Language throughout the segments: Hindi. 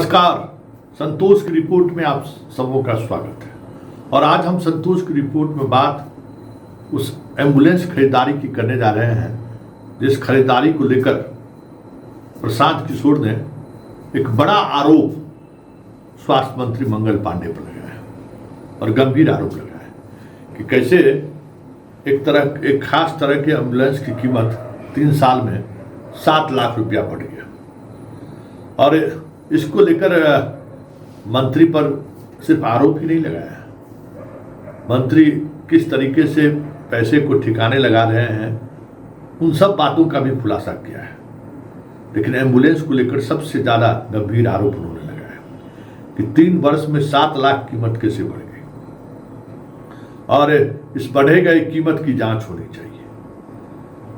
नमस्कार। संतोष की रिपोर्ट में आप सबों का स्वागत है। और आज हम संतोष की रिपोर्ट में बात उस एम्बुलेंस खरीदारी की करने जा रहे हैं जिस खरीदारी को लेकर प्रशांत किशोर ने एक बड़ा आरोप स्वास्थ्य मंत्री मंगल पांडे पर लगाया है और गंभीर आरोप लगाया है कि कैसे एक खास तरह के एम्बुलेंस की कीमत 3 साल में 7 लाख रुपया बढ़ गया। और इसको लेकर मंत्री पर सिर्फ आरोप ही नहीं लगाया है, मंत्री किस तरीके से पैसे को ठिकाने लगा रहे हैं उन सब बातों का भी खुलासा किया है। लेकिन एम्बुलेंस को लेकर सबसे ज़्यादा गंभीर आरोप उन्होंने लगाया कि 3 वर्ष में 7 लाख कीमत कैसे बढ़ गई और इस बढ़े गई कीमत की जांच होनी चाहिए।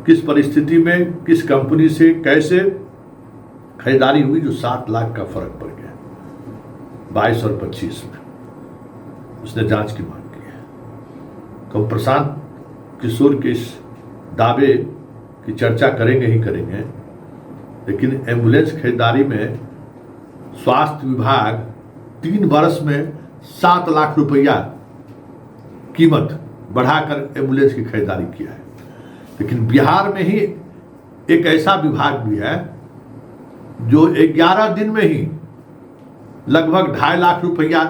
किस परिस्थिति में किस कंपनी से कैसे खरीदारी हुई जो 7 लाख का फर्क पड़ गया 22 और 25 में, उसने जांच की मांग की है। तो प्रशांत किशोर के इस दावे की चर्चा करेंगे ही करेंगे। लेकिन एम्बुलेंस खरीदारी में स्वास्थ्य विभाग 3 वर्ष में 7 लाख रुपया कीमत बढ़ाकर एम्बुलेंस की खरीदारी किया है। लेकिन बिहार में ही एक ऐसा विभाग भी है जो 11 दिन में ही लगभग 2.5 लाख रुपया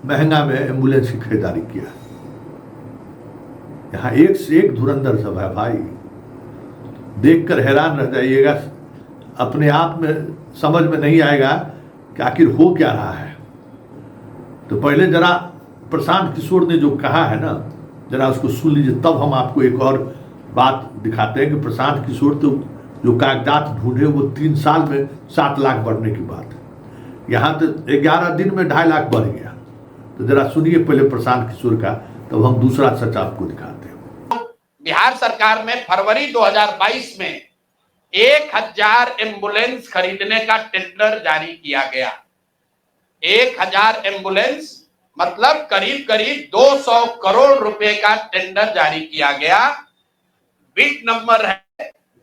महंगा में एम्बुलेंस की खरीदारी किया। यहाँ एक से एक धुरंधर सब है भाई, देखकर हैरान रह जाइएगा। अपने आप में समझ में नहीं आएगा कि आखिर हो क्या रहा है। तो पहले जरा प्रशांत किशोर ने जो कहा है ना, जरा उसको सुन लीजिए, तब हम आपको एक और बात दिखाते हैं कि प्रशांत किशोर तो जो कागजात ढूंढे वो 3 साल में 7 लाख बढ़ने की बात है। यहाँ तो 11 दिन में 2.5 लाख बढ़ गया। तो जरा सुनिए पहले प्रशांत किशोर का, तब हम दूसरा सच आपको दिखाते हैं। बिहार सरकार में फरवरी 2022 में 1000 एम्बुलेंस खरीदने का टेंडर जारी किया गया। 1000 एम्बुलेंस मतलब करीब करीब 200 करोड़ रुपए का टेंडर जारी किया गया। बिड नंबर है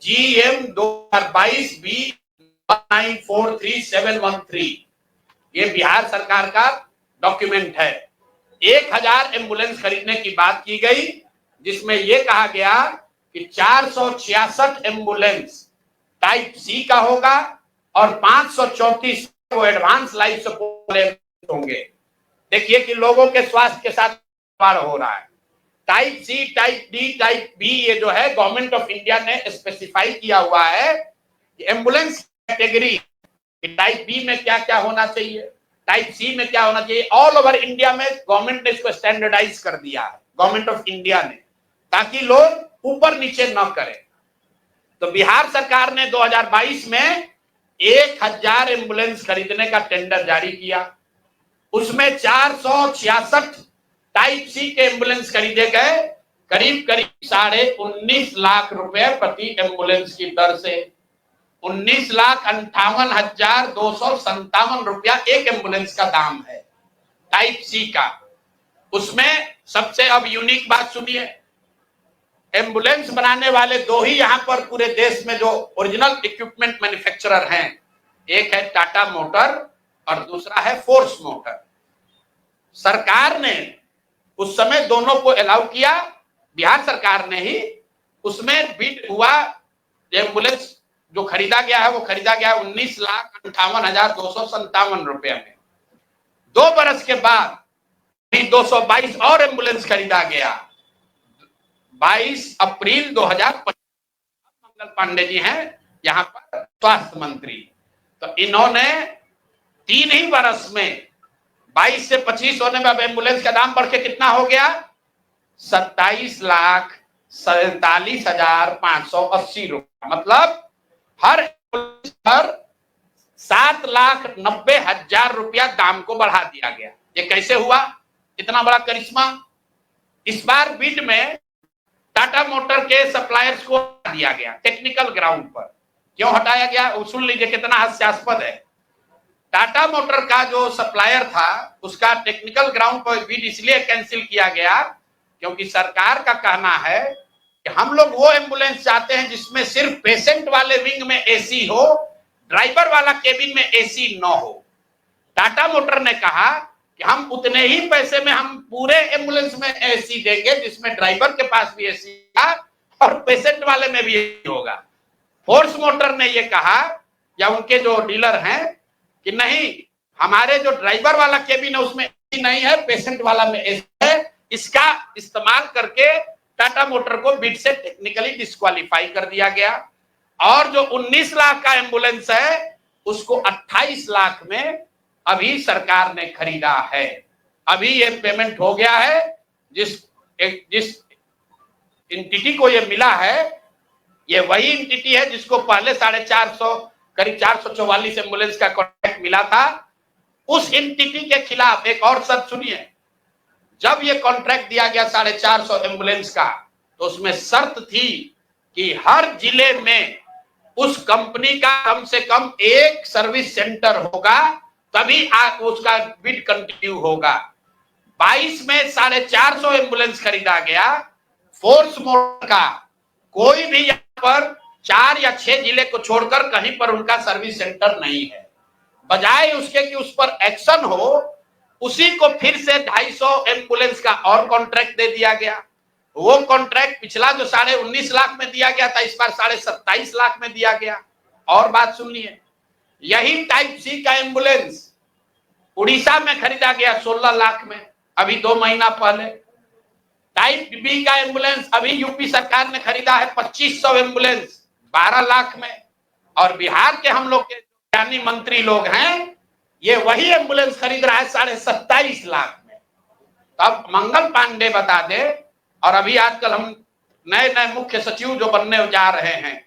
GM 2022 B1943713। ये बिहार सरकार का डॉक्यूमेंट है। 1000 एम्बुलेंस खरीदने की बात की गई, जिसमें यह कहा गया कि 466 एम्बुलेंस टाइप सी का होगा और 534 को एडवांस लाइफ सपोर्ट होंगे। देखिए कि लोगों के स्वास्थ्य के साथ हो रहा है। Type C, type D, type B, ये जो है गवर्नमेंट ऑफ इंडिया ने स्पेसिफाई किया हुआ है कि एम्बुलेंस कैटेगरी टाइप बी में क्या क्या होना चाहिए, टाइप सी में क्या होना चाहिए। ऑल ओवर इंडिया में गवर्नमेंट ने इसको स्टैंडर्डाइज कर दिया है, गवर्नमेंट ऑफ इंडिया ने, ताकि लोग ऊपर नीचे न करें। तो बिहार सरकार ने 2022 में 1000 एम्बुलेंस खरीदने का टेंडर जारी किया। उसमें 466 टाइप सी के एम्बुलेंस खरीदे गए, करीब करीब 19.5 लाख रुपए प्रति एम्बुलेंस की दर से। 19,58,257 रुपया एक एम्बुलेंस का दाम है टाइप सी का। उसमें सबसे अब यूनिक बात सुनिए, एम्बुलेंस बनाने वाले 2 ही यहां पर पूरे देश में जो ओरिजिनल इक्विपमेंट मैन्युफैक्चरर हैं, एक है टाटा मोटर और दूसरा है फोर्स मोटर। सरकार ने उस समय दोनों को अलाउ किया, बिहार सरकार ने ही। उसमें बिड हुआ, एम्बुलेंस जो खरीदा गया है वो खरीदा गया 19,58,257 रुपए में। 2 बरस के बाद 222 और एम्बुलेंस खरीदा गया। 22 अप्रैल 2025 मंगल पांडे जी हैं यहाँ पर स्वास्थ्य मंत्री। तो इन्होंने 3 ही बरस में 22 से 25 होने में अब एम्बुलेंस का दाम बढ़ के कितना हो गया, 27,47,580 रुपया। मतलब हर एम्बुलेंस पर 7,90,000 रुपया दाम को बढ़ा दिया गया। ये कैसे हुआ, इतना बड़ा करिश्मा। इस बार बिड में टाटा मोटर के सप्लायर्स को हटा दिया गया टेक्निकल ग्राउंड पर। क्यों हटाया गया, सुन लीजिए कितना हास्यास्पद है। टाटा मोटर का जो सप्लायर था उसका टेक्निकल ग्राउंड पर बिड इसलिए कैंसिल किया गया क्योंकि सरकार का कहना है कि हम लोग वो एम्बुलेंस चाहते हैं जिसमें सिर्फ पेशेंट वाले विंग में एसी हो, ड्राइवर वाला केबिन में एसी न हो। टाटा मोटर ने कहा कि हम उतने ही पैसे में हम पूरे एम्बुलेंस में एसी देंगे जिसमें ड्राइवर के पास भी एसी होगा और पेशेंट वाले में भी एसी होगा। फोर्स मोटर ने ये कहा या उनके जो डीलर हैं कि नहीं, हमारे जो ड्राइवर वाला केबिन है उसमें एसी नहीं है, पेशेंट वाला में एसी है। इसका इस्तेमाल करके टाटा मोटर को बिड से टेक्निकली डिस्क्वालीफाई कर दिया गया और जो 19 लाख का एम्बुलेंस है उसको 28 लाख में अभी सरकार ने खरीदा है। अभी ये पेमेंट हो गया है। जिस एंटिटी को ये मिला है ये वही एंटिटी है जिसको पहले 450 करीब 444 एम्बुलेंस का कॉन्ट्रैक्ट मिला था। उस एंटिटी के खिलाफ एक और शर्त सुनिए, जब ये कॉन्ट्रैक्ट दिया गया 450 एम्बुलेंस का तो उसमें शर्त थी कि हर जिले में उस कंपनी का कम से कम एक सर्विस सेंटर होगा, तभी उसका बिड कंटिन्यू होगा। 22 में 450 एम्बुलेंस खरीदा गया। फोर्स मोटर का कोई भी यहाँ पर 4 या 6 जिले को छोड़कर कहीं पर उनका सर्विस सेंटर नहीं है। बजाय उसके कि उस पर एक्शन हो, उसी को फिर से 250 एम्बुलेंस का और कॉन्ट्रैक्ट दे दिया गया। वो कॉन्ट्रैक्ट पिछला जो 19.5 लाख में दिया गया था, इस बार 27.5 लाख में दिया गया। और बात सुनिए, यही टाइप सी का एम्बुलेंस उड़ीसा में खरीदा गया 16 लाख में अभी 2 महीना पहले। टाइप बी का एम्बुलेंस अभी यूपी सरकार ने खरीदा है 2500 एम्बुलेंस 12 लाख में। और बिहार के हम लोग के ज्ञानी मंत्री लोग हैं, ये वही एम्बुलेंस खरीद रहा है 27.5 लाख में। तब मंगल पांडे बता दे। और अभी आजकल हम नए मुख्य सचिव जो बनने जा रहे हैं,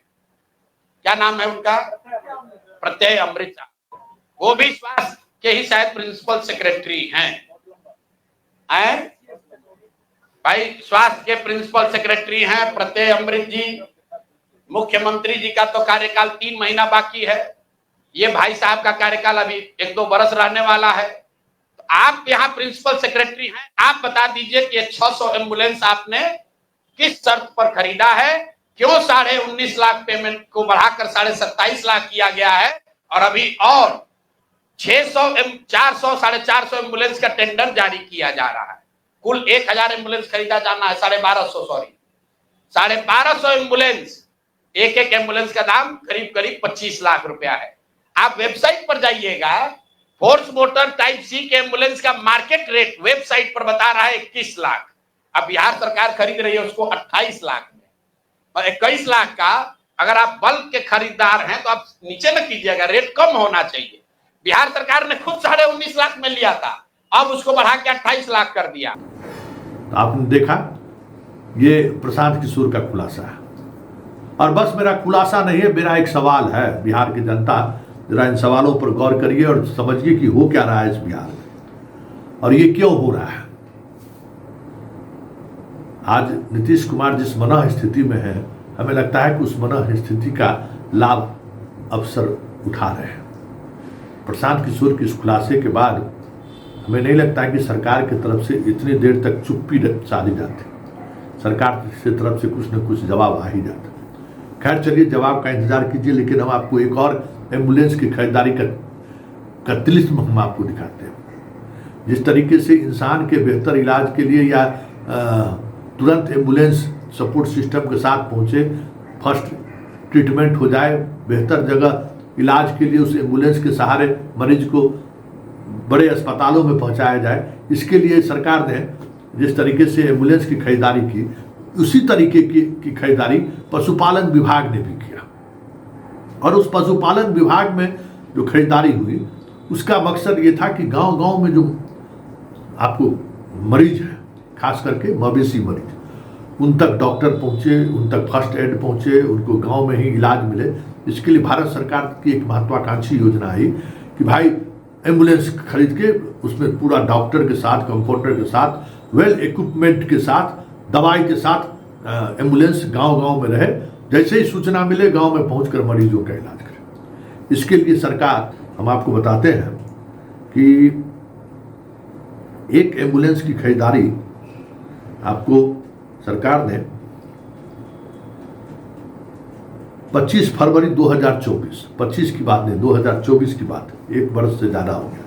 क्या नाम है उनका, प्रत्यय अमृत, वो भी स्वास्थ्य के ही शायद प्रिंसिपल सेक्रेटरी हैं। भाई स्वास्थ्य के प्रिंसिपल सेक्रेटरी हैं प्रत्यय अमृत जी। मुख्यमंत्री जी का तो कार्यकाल 3 महीना बाकी है। ये भाई साहब का कार्यकाल अभी 1-2 बरस रहने वाला है। तो आप यहाँ प्रिंसिपल सेक्रेटरी हैं, आप बता दीजिए कि 600 एम्बुलेंस आपने किस शर्त पर खरीदा है, क्यों 19.5 लाख पेमेंट को बढ़ाकर 27.5 लाख किया गया है और अभी और 450 एम्बुलेंस का टेंडर जारी किया जा रहा है। कुल 1000 एम्बुलेंस खरीदा जाना है, 1250 एम्बुलेंस। एक एम्बुलेंस का दाम करीब 25 लाख रुपया है। आप वेबसाइट पर जाइएगा, फोर्स मोटर टाइप सी के एम्बुलेंस का मार्केट रेट वेबसाइट पर बता रहा है 21 लाख। अब बिहार सरकार खरीद रही है उसको 28 लाख में। और 21 लाख का अगर आप बल्क के खरीदार हैं तो आप नीचे न कीजिएगा, रेट कम होना चाहिए। बिहार सरकार ने खुद 19.5 लाख में लिया था, अब उसको बढ़ा के 28 लाख कर दिया। तो आपने देखा, ये प्रशांत किशोर का खुलासा है। और बस मेरा खुलासा नहीं है, मेरा एक सवाल है। बिहार की जनता जरा इन सवालों पर गौर करिए और समझिए कि हो क्या रहा है इस बिहार में और ये क्यों हो रहा है। आज नीतीश कुमार जिस मनः स्थिति में है, हमें लगता है कि उस मनः स्थिति का लाभ अवसर उठा रहे हैं। प्रशांत किशोर के इस खुलासे के बाद हमें नहीं लगता है कि सरकार की तरफ से इतनी देर तक चुप्पी साधी जाती, सरकार की तरफ से कुछ न कुछ जवाब आ ही जाता। खैर चलिए, जवाब का इंतजार कीजिए, लेकिन हम आपको एक और एम्बुलेंस की खरीदारी का तिलिस्म हम आपको दिखाते हैं। जिस तरीके से इंसान के बेहतर इलाज के लिए या तुरंत एम्बुलेंस सपोर्ट सिस्टम के साथ पहुंचे, फर्स्ट ट्रीटमेंट हो जाए, बेहतर जगह इलाज के लिए उस एम्बुलेंस के सहारे मरीज को बड़े अस्पतालों में पहुंचाया जाए, इसके लिए सरकार ने जिस तरीके से एम्बुलेंस की खरीदारी की, उसी तरीके की खरीदारी पशुपालन विभाग ने भी किया। और उस पशुपालन विभाग में जो खरीदारी हुई उसका मकसद ये था कि गांव-गांव में जो आपको मरीज हैं, खास करके मवेशी मरीज, उन तक डॉक्टर पहुंचे, उन तक फर्स्ट एड पहुंचे, उनको गांव में ही इलाज मिले। इसके लिए भारत सरकार की एक महत्वाकांक्षी योजना आई कि भाई एम्बुलेंस खरीद के उसमें पूरा डॉक्टर के साथ, कंपाउंडर के साथ, वेल इक्विपमेंट के साथ, दवाई के साथ एम्बुलेंस गांव-गांव में रहे, जैसे ही सूचना मिले गांव में पहुंचकर मरीजों का इलाज करें। इसके लिए सरकार, हम आपको बताते हैं कि एक एम्बुलेंस की खरीदारी आपको सरकार ने 25 फरवरी 2024, 25 की बात नहीं, 2024 की बात, 1 वर्ष से ज़्यादा हो गया,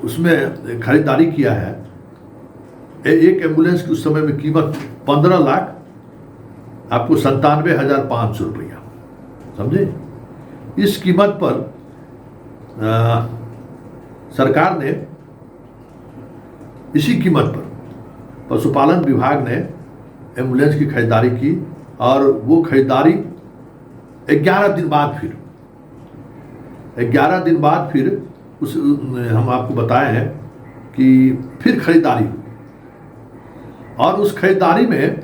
उसमें खरीदारी किया है। एक एम्बुलेंस की उस समय में कीमत 15,97,500 रुपया, समझे। इस कीमत पर सरकार ने, इसी कीमत पर पशुपालन विभाग ने एम्बुलेंस की खरीदारी की, और वो खरीदारी 11 दिन बाद फिर उस हम आपको बताए हैं कि फिर खरीदारी हुई। और उस खरीदारी में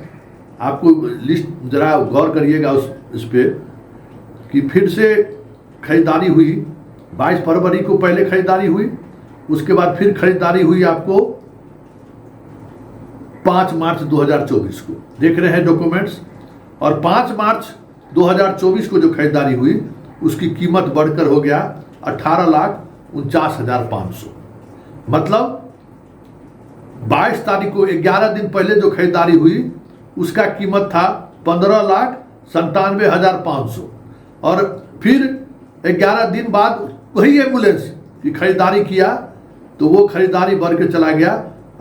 आपको लिस्ट जरा गौर करिएगा इस पे कि फिर से खरीदारी हुई 22 फरवरी को पहले खरीदारी हुई, उसके बाद फिर खरीदारी हुई आपको 5 मार्च 2024 को, देख रहे हैं डॉक्यूमेंट्स। और 5 मार्च 2024 को जो खरीदारी हुई उसकी कीमत बढ़कर हो गया 18,49,500। मतलब 22 तारीख को 11 दिन पहले जो खरीदारी हुई उसका कीमत था 15,97,500, और फिर 11 दिन बाद वही एम्बुलेंस की खरीदारी किया तो वो खरीदारी बढ़ के चला गया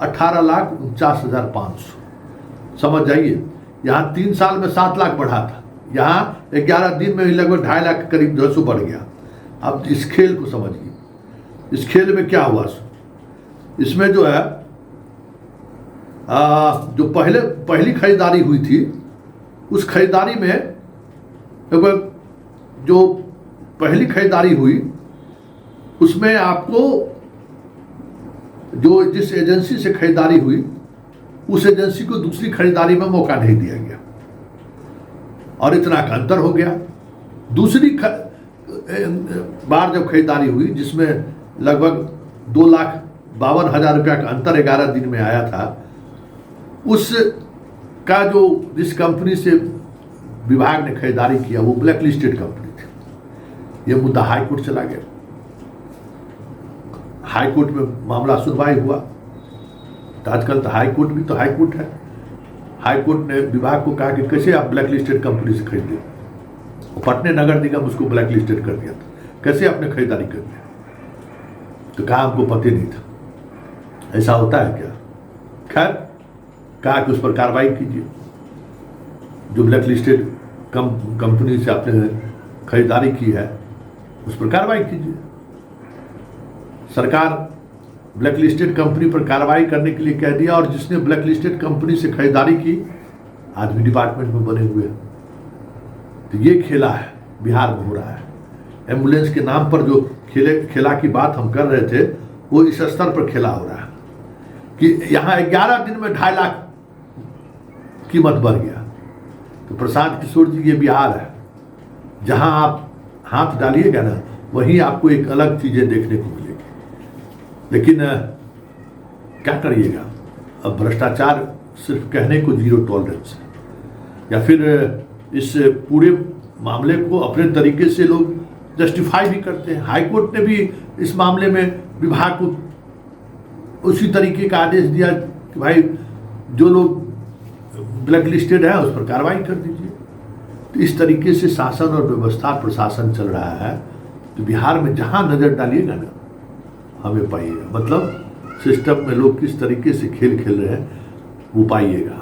18,49,500। समझ जाइए, यहाँ 3 साल में 7 लाख बढ़ा था, यहाँ 11 दिन में ही लगभग 2.5 लाख के करीब जो है बढ़ गया। अब इस खेल को समझिए, इस खेल में क्या हुआ। इसमें जो है जो पहली खरीदारी हुई थी उस खरीदारी में लगभग जो पहली खरीदारी हुई उसमें आपको जो जिस एजेंसी से खरीदारी हुई उस एजेंसी को दूसरी खरीदारी में मौका नहीं दिया गया, और इतना का अंतर हो गया। दूसरी बार जब खरीदारी हुई जिसमें लगभग 2,52,000 रुपया का अंतर 11 दिन में आया था, उस का जो जिस कंपनी से विभाग ने खरीदारी किया वो ब्लैक लिस्टेड कंपनी थी। यह मुद्दा हाई कोर्ट चला गया। हाई कोर्ट में मामला सुनवाई हुआ, तो आजकल तो हाई कोर्ट भी तो हाई कोर्ट है। हाई कोर्ट ने विभाग को कहा कि कैसे आप ब्लैक लिस्टेड कंपनी से खरीदे, पटने नगर निगम उसको ब्लैक लिस्टेड कर दिया था, कैसे आपने खरीदारी कर दी। तो कहा हमको पता नहीं था। ऐसा होता है क्या। खैर कहा कि उस पर कार्रवाई कीजिए, जो ब्लैक लिस्टेड कंपनी से आपने खरीदारी की है उस पर कार्रवाई कीजिए। सरकार ब्लैक लिस्टेड कंपनी पर कार्रवाई करने के लिए कह दिया, और जिसने ब्लैक लिस्टेड कंपनी से खरीदारी की आज भी डिपार्टमेंट में बने हुए हैं। तो ये खेला है बिहार में हो रहा है। एम्बुलेंस के नाम पर जो खेला की बात हम कर रहे थे वो इस स्तर पर खेला हो रहा है कि यहाँ 11 दिन में 2.5 लाख कीमत बढ़ गया। तो प्रशांत किशोर जी, ये बिहार है, जहां आप हाथ डालिएगा ना वहीं आपको एक अलग चीजें देखने को मिलेगी। लेकिन क्या करिएगा, अब भ्रष्टाचार सिर्फ कहने को जीरो टॉलरेंस है, या फिर इस पूरे मामले को अपने तरीके से लोग जस्टिफाई भी करते हैं। हाई कोर्ट ने भी इस मामले में विभाग को उसी तरीके का आदेश दिया कि भाई जो लोग ब्लैक लिस्टेड है उस पर कार्रवाई कर दीजिए। तो इस तरीके से शासन और व्यवस्था प्रशासन चल रहा है। तो बिहार में जहां नजर डालिएगा ना हमें पाइएगा, मतलब सिस्टम में लोग किस तरीके से खेल खेल रहे हैं वो पाइएगा।